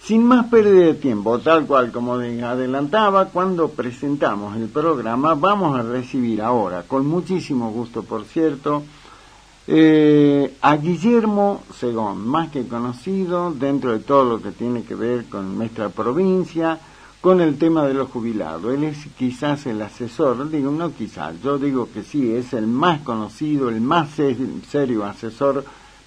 Sin más pérdida de tiempo, tal cual como adelantaba, cuando presentamos el programa, vamos a recibir ahora, con muchísimo gusto por cierto, a Guillermo Segón, más que conocido dentro de todo lo que tiene que ver con nuestra provincia, con el tema de los jubilados. Él es quizás el asesor, digo no quizás, yo digo que sí, es el más conocido, el más serio asesor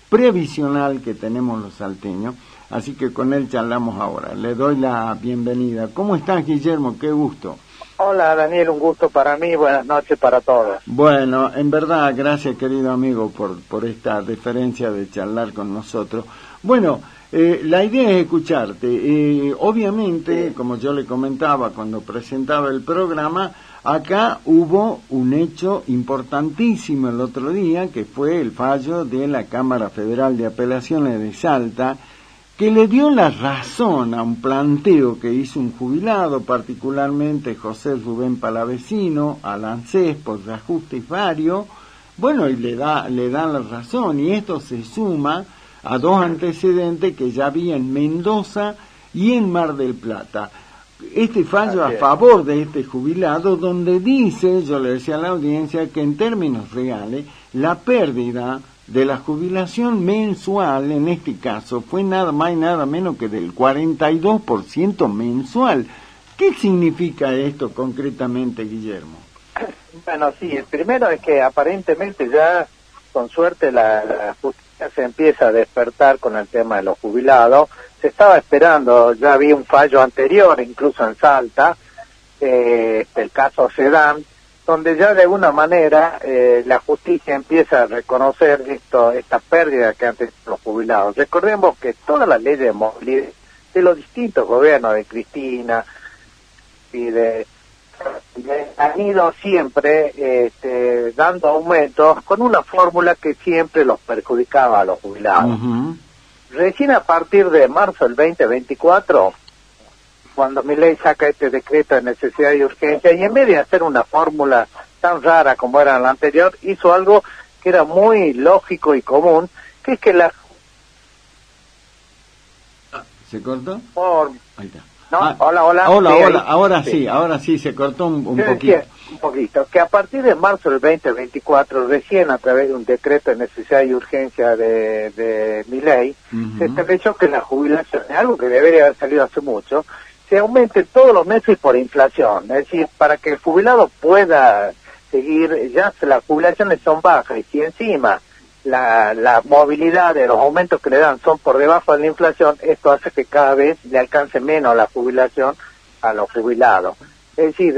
previsional que tenemos los salteños, así que con él charlamos ahora. Le doy la bienvenida. ¿Cómo estás, Guillermo? Qué gusto. Hola, Daniel, un gusto para mí, buenas noches para todos. Bueno, en verdad, gracias, querido amigo, por esta deferencia de charlar con nosotros. Bueno, la idea es escucharte. Obviamente, como yo le comentaba cuando presentaba el programa, acá hubo un hecho importantísimo el otro día, que fue el fallo de la Cámara Federal de Apelaciones de Salta, que le dio la razón a un planteo que hizo un jubilado, particularmente José Rubén Palavecino, al ANSES por reajustes varios, bueno, y le da la razón, y esto se suma a dos antecedentes que ya había en Mendoza y en Mar del Plata. Este fallo a favor de este jubilado, donde dice, yo le decía a la audiencia, que en términos reales, la pérdida de la jubilación mensual, en este caso, fue nada más y nada menos que del 42% mensual. ¿Qué significa esto concretamente, Guillermo? Bueno, sí, el primero es que aparentemente ya, con suerte, la justicia se empieza a despertar con el tema de los jubilados. Se estaba esperando, ya había un fallo anterior, incluso en Salta, el caso Sedán, donde ya de alguna manera la justicia empieza a reconocer esta pérdida que han tenido los jubilados. Recordemos que todas las leyes de movilidad de los distintos gobiernos, de Cristina y han ido siempre dando aumentos con una fórmula que siempre los perjudicaba a los jubilados. Uh-huh. Recién a partir de marzo del 2024, cuando Milei saca este decreto de necesidad y urgencia, y en vez de hacer una fórmula tan rara como era la anterior, hizo algo que era muy lógico y común, que es que la... ¿Se cortó? Ahí está. No, hola, sí, ahora sí, se cortó un poquito. Decía, un poquito, que a partir de marzo del 2024, recién a través de un decreto de necesidad y urgencia de Milei, uh-huh, se estableció que la jubilación, algo que debería haber salido hace mucho, se aumente todos los meses por inflación. Es decir, para que el jubilado pueda seguir, ya las jubilaciones son bajas, y si encima la movilidad de los aumentos que le dan son por debajo de la inflación, esto hace que cada vez le alcance menos la jubilación a los jubilados. Es decir,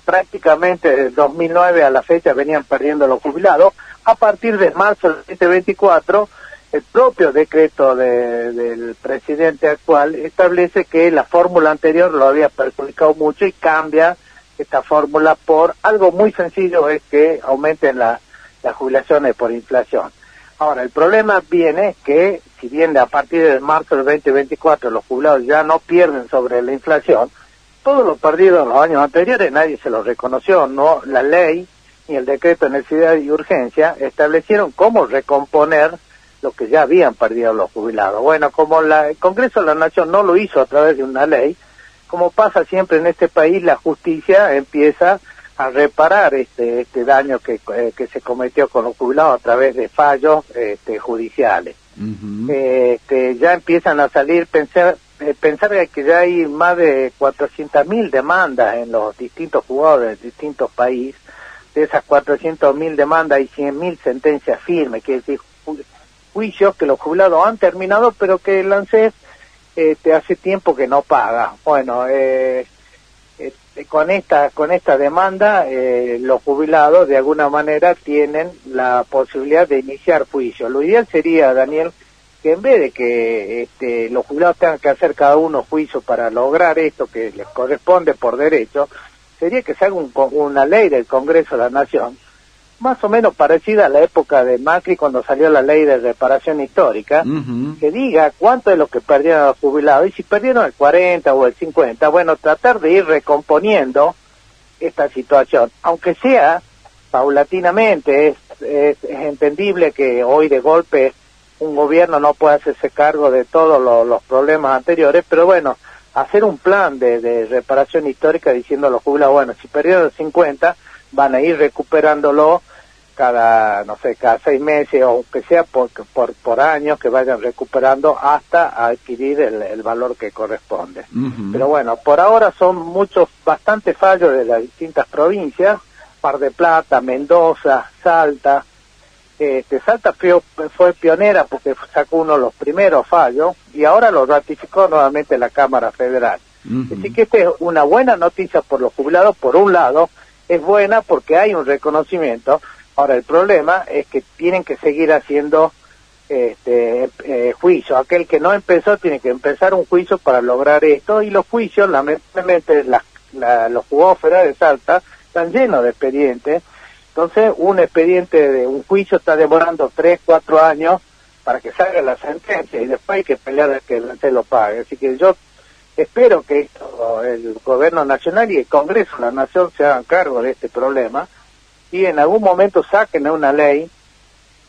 prácticamente desde 2009 a la fecha venían perdiendo los jubilados. A partir de marzo del 2024, el propio decreto del presidente actual establece que la fórmula anterior lo había perjudicado mucho y cambia esta fórmula por algo muy sencillo, es que aumenten las jubilaciones por inflación. Ahora, el problema viene que, si bien a partir de marzo del 2024 los jubilados ya no pierden sobre la inflación, todo lo perdido en los años anteriores nadie se lo reconoció, no la ley ni el decreto de necesidad y urgencia establecieron cómo recomponer lo que ya habían perdido los jubilados. Bueno, como el Congreso de la Nación no lo hizo a través de una ley, como pasa siempre en este país, la justicia empieza a reparar este daño que se cometió con los jubilados a través de fallos judiciales. Uh-huh. Ya empiezan a salir, pensar que ya hay más de 400.000 demandas en los distintos jugadores de distintos países. De esas 400.000 demandas hay 100.000 sentencias firmes, que es decir, juicios que los jubilados han terminado, pero que el ANSES hace tiempo que no paga. Bueno, con esta demanda, los jubilados de alguna manera tienen la posibilidad de iniciar juicio. Lo ideal sería, Daniel, que en vez de que los jubilados tengan que hacer cada uno juicio para lograr esto que les corresponde por derecho, sería que se haga una ley del Congreso de la Nación, más o menos parecida a la época de Macri cuando salió la ley de reparación histórica, uh-huh, que diga cuánto es lo que perdieron los jubilados, y si perdieron el 40 o el 50, bueno, tratar de ir recomponiendo esta situación, aunque sea paulatinamente. Es entendible que hoy de golpe un gobierno no puede hacerse cargo de todos los problemas anteriores, pero bueno, hacer un plan de reparación histórica diciendo a los jubilados, bueno, si perdieron 50, van a ir recuperándolo cada 6 meses, o que sea por años, que vayan recuperando hasta adquirir el valor que corresponde. Pero bueno, por ahora son bastantes fallos de las distintas provincias, Mar del Plata, Mendoza, Salta. Salta fue pionera porque sacó uno de los primeros fallos y ahora lo ratificó nuevamente la Cámara Federal. Así que esta es una buena noticia por los jubilados. Por un lado, es buena porque hay un reconocimiento. Ahora, el problema es que tienen que seguir haciendo juicio. Aquel que no empezó tiene que empezar un juicio para lograr esto, y los juicios, lamentablemente, los juzgados federales de Salta están llenos de expedientes. Entonces, un expediente de un juicio está demorando 3, 4 años para que salga la sentencia, y después hay que pelear a que se lo pague. Así que yo espero que el gobierno nacional y el Congreso de la Nación se hagan cargo de este problema y en algún momento saquen una ley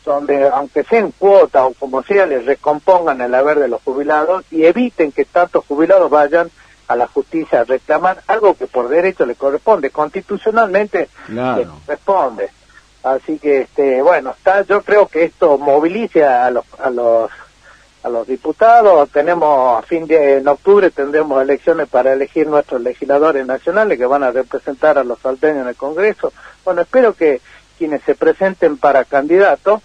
donde, aunque sea en cuota o como sea, les recompongan el haber de los jubilados y eviten que tantos jubilados vayan a la justicia a reclamar algo que por derecho le corresponde, constitucionalmente le corresponde. Así que bueno, yo creo que esto moviliza a los diputados. Tenemos en octubre tendremos elecciones para elegir nuestros legisladores nacionales que van a representar a los salteños en el Congreso. Bueno, espero que quienes se presenten para candidatos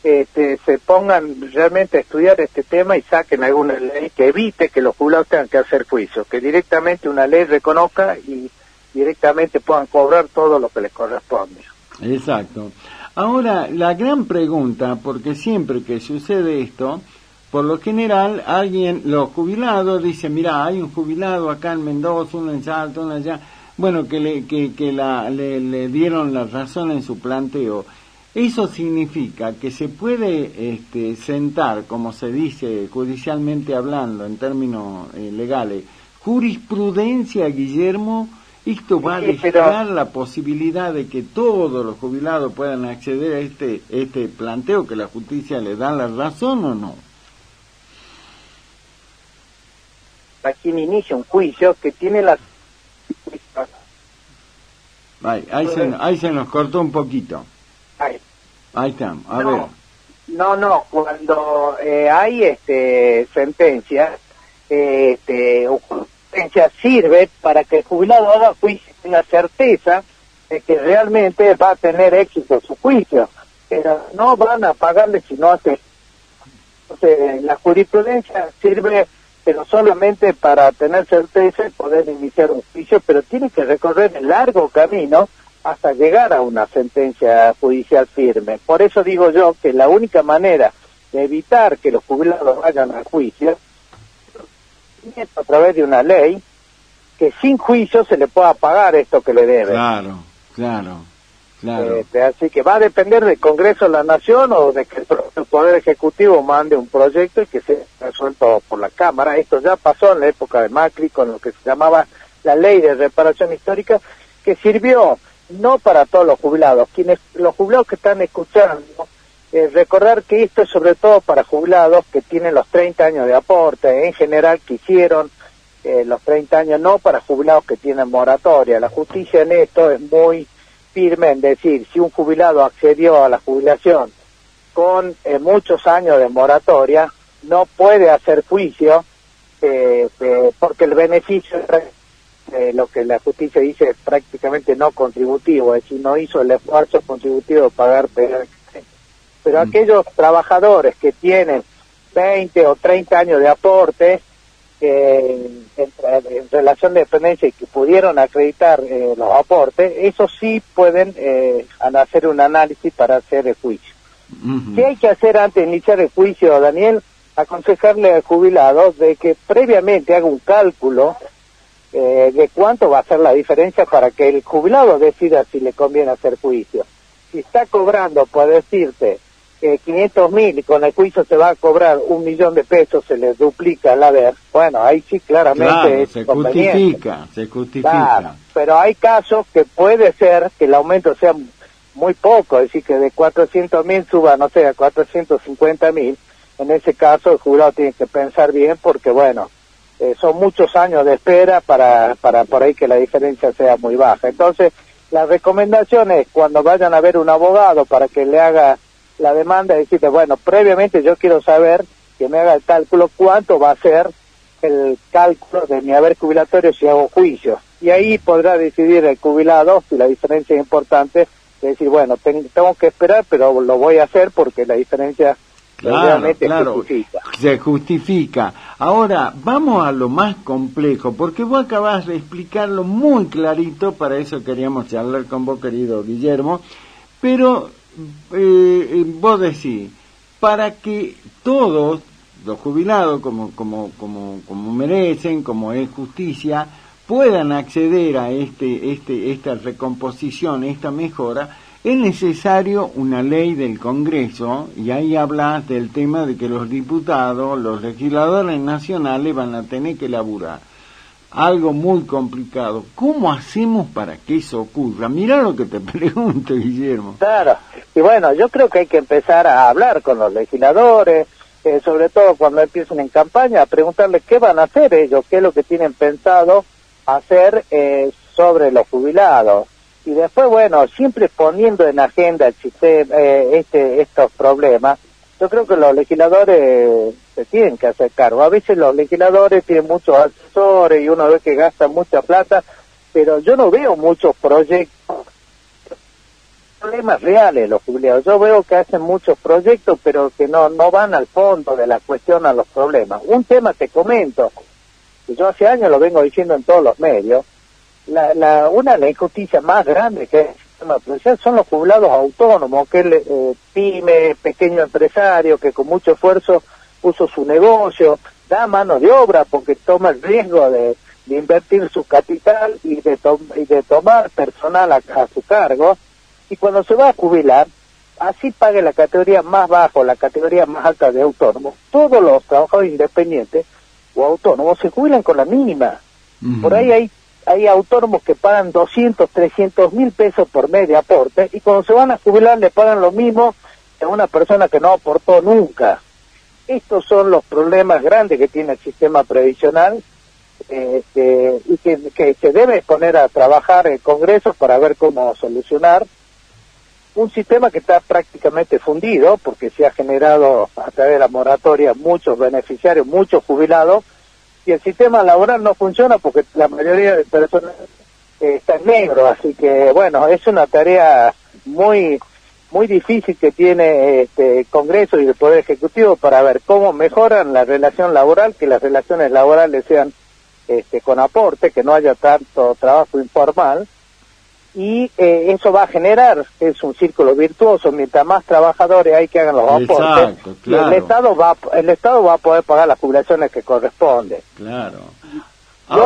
se pongan realmente a estudiar este tema y saquen alguna ley que evite que los jubilados tengan que hacer juicios, que directamente una ley reconozca y directamente puedan cobrar todo lo que les corresponde. Exacto. Ahora, la gran pregunta, porque siempre que sucede esto, por lo general los jubilados dicen, mira, hay un jubilado acá en Mendoza, uno en Salta, uno allá, bueno, que le dieron la razón en su planteo. Eso significa que se puede sentar, como se dice judicialmente hablando, en términos legales, jurisprudencia, Guillermo. Esto va a dejar la posibilidad de que todos los jubilados puedan acceder a este planteo, que la justicia le da la razón, ¿o no? A quien inicia un juicio que tiene la... Ahí se nos cortó un poquito. Ahí estamos, a ver. Cuando hay sentencia, o sentencia sirve para que el jubilado haga juicio y tenga certeza de que realmente va a tener éxito su juicio, pero no van a pagarle si no hace. Entonces, la jurisprudencia sirve, pero solamente para tener certeza y poder iniciar un juicio, pero tiene que recorrer el largo camino hasta llegar a una sentencia judicial firme. Por eso digo yo que la única manera de evitar que los jubilados vayan a juicio es a través de una ley que sin juicio se le pueda pagar esto que le debe. Claro. Así que va a depender del Congreso de la Nación o de que el Poder Ejecutivo mande un proyecto y que sea resuelto por la Cámara. Esto ya pasó en la época de Macri con lo que se llamaba la Ley de Reparación Histórica, que sirvió no para todos los jubilados. Los jubilados que están escuchando, recordar que esto es sobre todo para jubilados que tienen los 30 años de aporte, en general que hicieron los 30 años, no para jubilados que tienen moratoria. La justicia en esto es muy firme en decir, si un jubilado accedió a la jubilación con muchos años de moratoria, no puede hacer juicio porque el beneficio lo que la justicia dice es prácticamente no contributivo, es decir, no hizo el esfuerzo contributivo de pagar penales. Pero aquellos trabajadores que tienen 20 o 30 años de aporte en relación de dependencia y que pudieron acreditar los aportes, esos sí pueden hacer un análisis para hacer el juicio. ¿Qué hay que hacer antes de iniciar el juicio, Daniel? Aconsejarle al jubilado de que previamente haga un cálculo de cuánto va a ser la diferencia para que el jubilado decida si le conviene hacer juicio. Si está cobrando, por decirte, 500.000 y con el juicio se va a cobrar 1.000.000 de pesos, se le duplica el haber, bueno, ahí sí claramente es conveniente. Se justifica. Claro, pero hay casos que puede ser que el aumento sea muy poco, es decir, que de 400.000 suba, no sé, a 450.000, en ese caso el jubilado tiene que pensar bien porque, bueno, son muchos años de espera para por ahí que la diferencia sea muy baja. Entonces, la recomendación es cuando vayan a ver un abogado para que le haga la demanda, decirle, bueno, previamente yo quiero saber que me haga el cálculo cuánto va a ser el cálculo de mi haber jubilatorio si hago juicio. Y ahí podrá decidir el jubilado, si la diferencia es importante, decir, bueno, tengo que esperar, pero lo voy a hacer porque la diferencia realmente se justifica. Ahora, vamos a lo más complejo, porque vos acabás de explicarlo muy clarito, para eso queríamos charlar con vos, querido Guillermo, pero vos decís, para que todos los jubilados, como merecen, como es justicia, puedan acceder a esta recomposición, esta mejora, es necesario una ley del Congreso, y ahí hablas del tema de que los diputados, los legisladores nacionales van a tener que laburar. Algo muy complicado. ¿Cómo hacemos para que eso ocurra? Mirá lo que te pregunto, Guillermo. Claro, y bueno, yo creo que hay que empezar a hablar con los legisladores, sobre todo cuando empiecen en campaña, a preguntarles qué van a hacer ellos, qué es lo que tienen pensado hacer sobre los jubilados. Y después, bueno, siempre poniendo en agenda el sistema, estos problemas, yo creo que los legisladores se tienen que hacer cargo. A veces los legisladores tienen muchos asesores y uno ve que gastan mucha plata, pero yo no veo muchos proyectos, problemas reales los jubilados. Yo veo que hacen muchos proyectos, pero que no van al fondo de la cuestión, a los problemas. Un tema te comento, que yo hace años lo vengo diciendo en todos los medios, una de las injusticias más grandes que hay en el sistema policial son los jubilados autónomos, que es pyme, pequeño empresario, que con mucho esfuerzo puso su negocio, da mano de obra porque toma el riesgo de invertir su capital y de tomar personal a su cargo, y cuando se va a jubilar, así pague la categoría más baja, la categoría más alta de autónomos, todos los trabajadores independientes o autónomos se jubilan con la mínima. Por ahí hay autónomos que pagan 200, 300 mil pesos por mes de aporte, y cuando se van a jubilar le pagan lo mismo que a una persona que no aportó nunca. Estos son los problemas grandes que tiene el sistema previsional, y que se debe poner a trabajar el Congreso para ver cómo solucionar un sistema que está prácticamente fundido, porque se ha generado a través de la moratoria muchos beneficiarios, muchos jubilados, y el sistema laboral no funciona porque la mayoría de personas está en negro. Así que, bueno, es una tarea muy difícil que tiene el Congreso y el Poder Ejecutivo para ver cómo mejoran la relación laboral, que las relaciones laborales sean con aporte, que no haya tanto trabajo informal, y eso va a generar, es un círculo virtuoso, mientras más trabajadores hay que hagan los aportes. Exacto, claro. Y el Estado va a poder pagar las jubilaciones que corresponden. Claro. Ahora,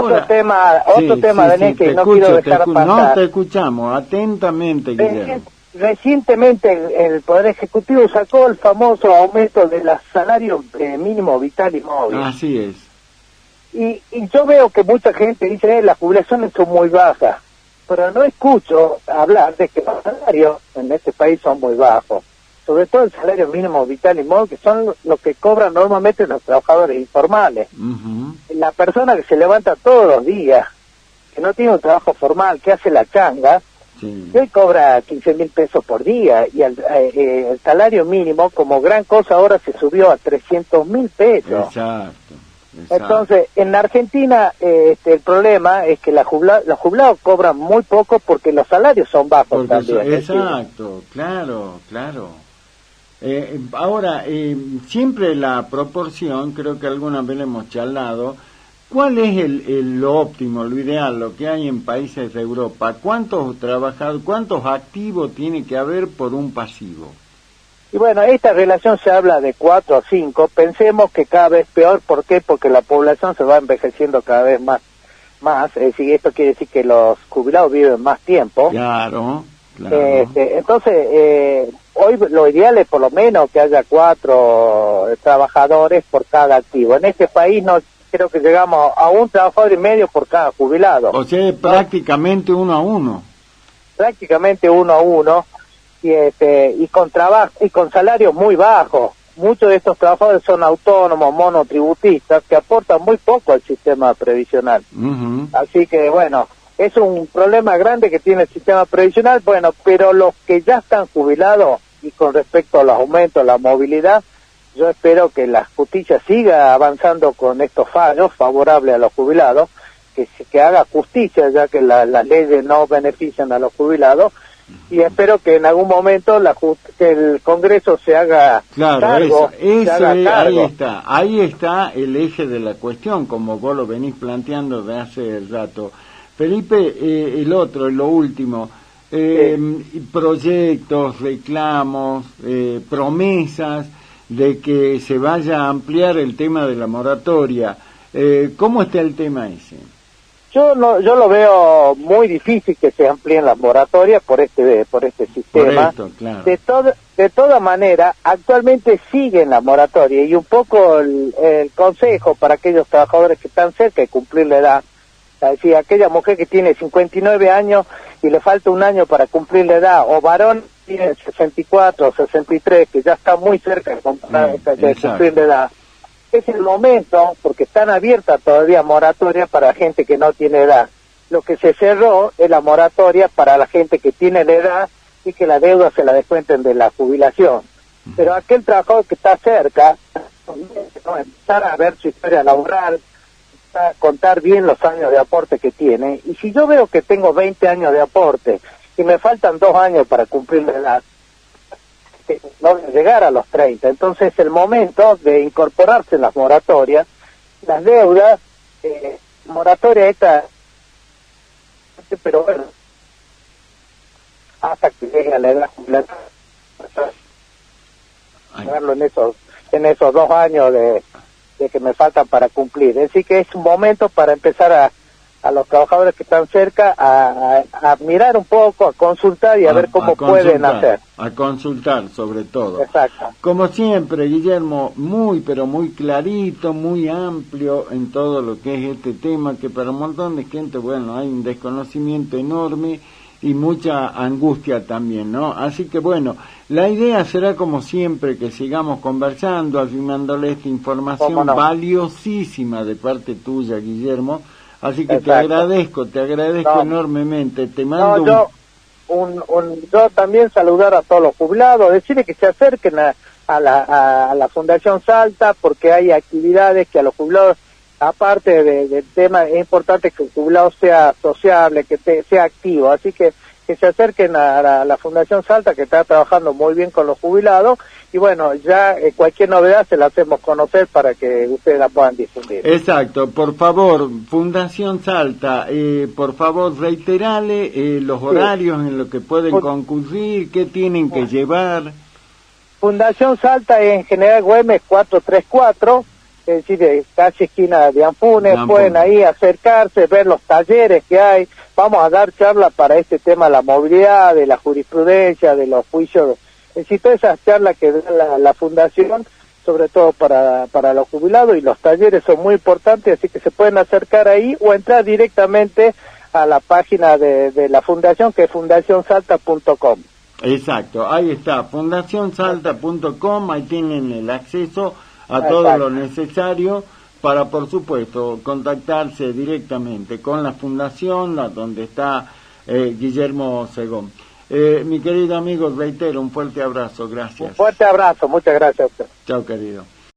otro tema, Daniel, que no quiero dejar pasar. No, te escuchamos atentamente, Guillermo. Recientemente el Poder Ejecutivo sacó el famoso aumento del salario mínimo vital y móvil. Así es. Y yo veo que mucha gente dice, las jubilaciones son muy bajas, pero no escucho hablar de que los salarios en este país son muy bajos, sobre todo el salario mínimo vital y móvil, que son los que cobran normalmente los trabajadores informales. La persona que se levanta todos los días, que no tiene un trabajo formal, que hace la changa, y hoy cobra 15 mil pesos por día, y el salario mínimo, como gran cosa, ahora se subió a 300 mil pesos. Exacto. Entonces, en Argentina el problema es que los jubilados cobran muy poco porque los salarios son bajos también. Exacto, claro. Ahora, siempre la proporción, creo que alguna vez le hemos charlado, ¿cuál es lo óptimo, lo ideal, lo que hay en países de Europa? ¿Cuántos activos tiene que haber por un pasivo? Y bueno, esta relación se habla de 4 a 5, pensemos que cada vez peor. ¿Por qué? Porque la población se va envejeciendo cada vez más, es decir, esto quiere decir que los jubilados viven más tiempo. Claro. Entonces, hoy lo ideal es por lo menos que haya 4 trabajadores por cada activo. En este país no creo que llegamos a un trabajador y medio por cada jubilado. O sea, prácticamente 1 a 1. Prácticamente 1 a 1. Y con trabajo y con salarios muy bajos. muchos de estos trabajadores son autónomos, monotributistas, que aportan muy poco al sistema previsional. Así que, bueno, es un problema grande que tiene el sistema previsional, bueno, pero los que ya están jubilados, y con respecto a los aumentos, la movilidad, yo espero que la justicia siga avanzando con estos fallos favorables a los jubilados, que haga justicia, ya que las leyes no benefician a los jubilados, y espero que en algún momento que el Congreso se haga cargo. Ahí está el eje de la cuestión, como vos lo venís planteando de hace rato. Felipe, lo último, proyectos, reclamos, promesas de que se vaya a ampliar el tema de la moratoria. ¿Cómo está el tema ese? Yo lo veo muy difícil que se amplíen las moratorias por este sistema. Por esto, claro. De toda manera, actualmente siguen la moratoria, y un poco el consejo para aquellos trabajadores que están cerca de cumplir la edad, es decir, aquella mujer que tiene 59 años y le falta un año para cumplir la edad, o varón que tiene 64 o 63, que ya está muy cerca de cumplir la edad. Es el momento, porque están abiertas todavía moratorias para gente que no tiene edad. Lo que se cerró es la moratoria para la gente que tiene la edad y que la deuda se la descuenten de la jubilación. Pero aquel trabajador que está cerca, empezar a ver su historia laboral, contar bien los años de aporte que tiene, y si yo veo que tengo 20 años de aporte y me faltan 2 años para cumplir la edad, no llegar a los 30, entonces es el momento de incorporarse en las moratorias, las deudas, moratoria esta, pero bueno, hasta que llegue a la edad jubilatoria, verlo en esos 2 años de que me faltan para cumplir. Es decir, que es un momento para empezar a los trabajadores que están cerca a mirar un poco, a consultar y a ver cómo pueden hacer. A consultar, sobre todo. Exacto. Como siempre, Guillermo, muy pero muy clarito, muy amplio en todo lo que es este tema, que para un montón de gente, bueno, hay un desconocimiento enorme y mucha angustia también, ¿no? Así que bueno, la idea será como siempre que sigamos conversando, arrimándole esta información valiosísima de parte tuya, Guillermo. Así que te agradezco enormemente. Te mando yo también saludar a todos los jubilados, decirles que se acerquen a la Fundación Salta, porque hay actividades que a los jubilados, aparte del tema, es importante que el jubilado sea sociable, que sea activo, así que se acerquen a la Fundación Salta, que está trabajando muy bien con los jubilados, y bueno, ya cualquier novedad se la hacemos conocer para que ustedes la puedan difundir. Exacto, por favor, Fundación Salta, por favor reiterale los horarios en los que pueden concurrir, qué tienen que llevar. Fundación Salta en General Güemes 434, es decir, casi esquina de Anfunes, pueden ahí acercarse, ver los talleres que hay. Vamos a dar charlas para este tema de la movilidad, de la jurisprudencia, de los juicios, es decir, todas esas charlas que da la Fundación, sobre todo para los jubilados, y los talleres son muy importantes, así que se pueden acercar ahí o entrar directamente a la página de la Fundación, que es fundacionsalta.com. Exacto, ahí está, fundacionsalta.com, ahí tienen el acceso a todo lo necesario para, por supuesto, contactarse directamente con la Fundación, donde está Guillermo Segón. Mi querido amigo, reitero, un fuerte abrazo, gracias. Un fuerte abrazo, muchas gracias a usted. Chao, querido.